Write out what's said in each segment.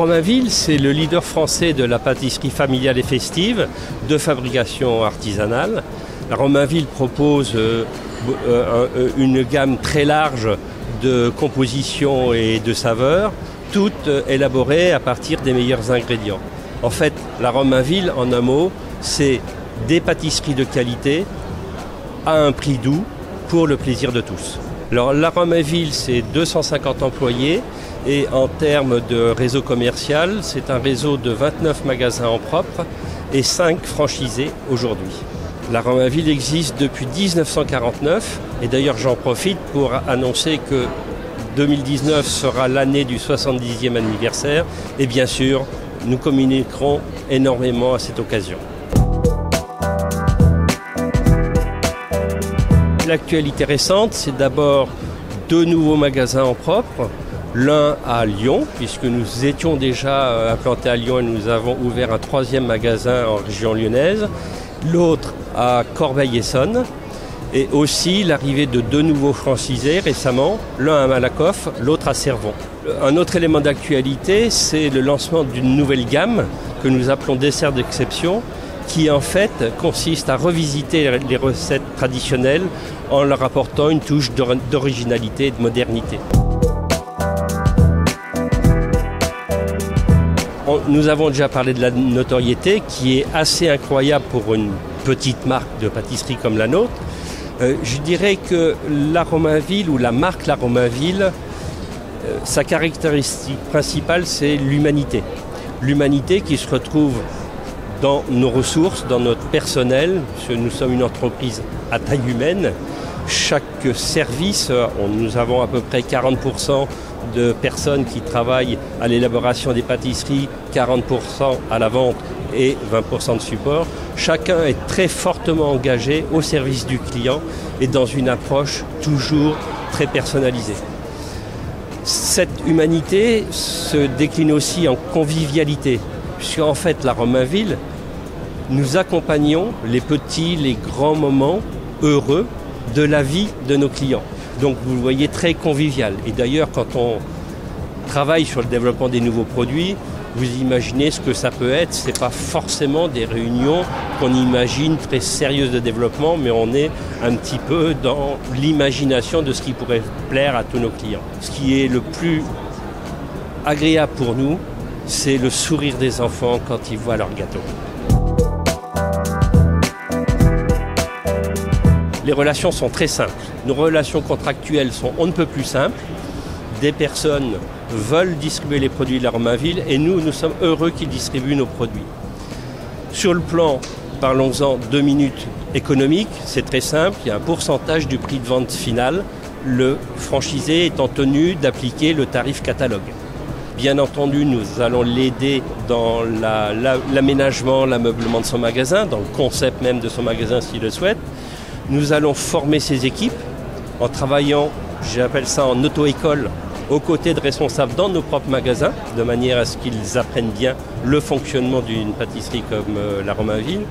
Romainville, c'est le leader français de la pâtisserie familiale et festive de fabrication artisanale. La Romainville propose une gamme très large de compositions et de saveurs, toutes élaborées à partir des meilleurs ingrédients. En fait, la Romainville, en un mot, c'est des pâtisseries de qualité à un prix doux pour le plaisir de tous. Alors, la Romainville, c'est 250 employés et en termes de réseau commercial, c'est un réseau de 29 magasins en propre et 5 franchisés aujourd'hui. La Romainville existe depuis 1949 et d'ailleurs j'en profite pour annoncer que 2019 sera l'année du 70e anniversaire et bien sûr, nous communiquerons énormément à cette occasion. L'actualité récente, c'est d'abord 2 nouveaux magasins en propre. L'un à Lyon, puisque nous étions déjà implantés à Lyon et nous avons ouvert un 3e magasin en région lyonnaise. L'autre à Corbeil-Essonnes. Et aussi l'arrivée de 2 nouveaux franchisés récemment, l'un à Malakoff, l'autre à Cervon. Un autre élément d'actualité, c'est le lancement d'une nouvelle gamme que nous appelons dessert d'exception, qui en fait consiste à revisiter les recettes traditionnelles en leur apportant une touche d'originalité et de modernité. Nous avons déjà parlé de la notoriété qui est assez incroyable pour une petite marque de pâtisserie comme la nôtre. Je dirais que la Romainville ou la marque La Romainville, sa caractéristique principale, c'est l'humanité. L'humanité qui se retrouve dans nos ressources, dans notre personnel, parce que nous sommes une entreprise à taille humaine. Chaque service, nous avons à peu près 40% de personnes qui travaillent à l'élaboration des pâtisseries, 40% à la vente et 20% de support. Chacun est très fortement engagé au service du client et dans une approche toujours très personnalisée. Cette humanité se décline aussi en convivialité, puisqu'en fait la Romainville, nous accompagnons les petits, les grands moments heureux de la vie de nos clients. Donc vous le voyez, très convivial. Et d'ailleurs, quand on travaille sur le développement des nouveaux produits, vous imaginez ce que ça peut être. Ce n'est pas forcément des réunions qu'on imagine très sérieuses de développement, mais on est un petit peu dans l'imagination de ce qui pourrait plaire à tous nos clients. Ce qui est le plus agréable pour nous, c'est le sourire des enfants quand ils voient leur gâteau. Les relations sont très simples. Nos relations contractuelles sont on ne peut plus simples. Des personnes veulent distribuer les produits de la Romainville et nous sommes heureux qu'ils distribuent nos produits. Sur le plan, parlons-en 2 minutes, économique, c'est très simple. Il y a un pourcentage du prix de vente final. Le franchisé étant tenu d'appliquer le tarif catalogue. Bien entendu, nous allons l'aider dans l'aménagement, l'ameublement de son magasin, dans le concept même de son magasin s'il le souhaite. Nous allons former ses équipes en travaillant, j'appelle ça en auto-école, aux côtés de responsables dans nos propres magasins, de manière à ce qu'ils apprennent bien le fonctionnement d'une pâtisserie comme la Romainville.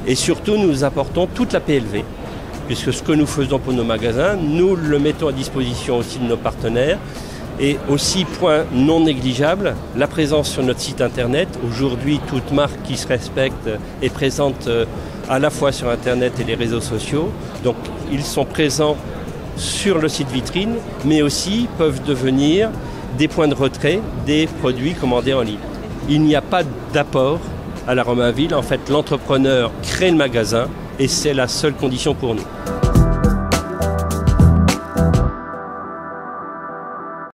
Et surtout, nous apportons toute la PLV, puisque ce que nous faisons pour nos magasins, nous le mettons à disposition aussi de nos partenaires. Et aussi, point non négligeable, la présence sur notre site internet. Aujourd'hui, toute marque qui se respecte est présente à la fois sur internet et les réseaux sociaux. Donc, ils sont présents sur le site vitrine, mais aussi peuvent devenir des points de retrait des produits commandés en ligne. Il n'y a pas d'apport à la Romainville. En fait, l'entrepreneur crée le magasin et c'est la seule condition pour nous.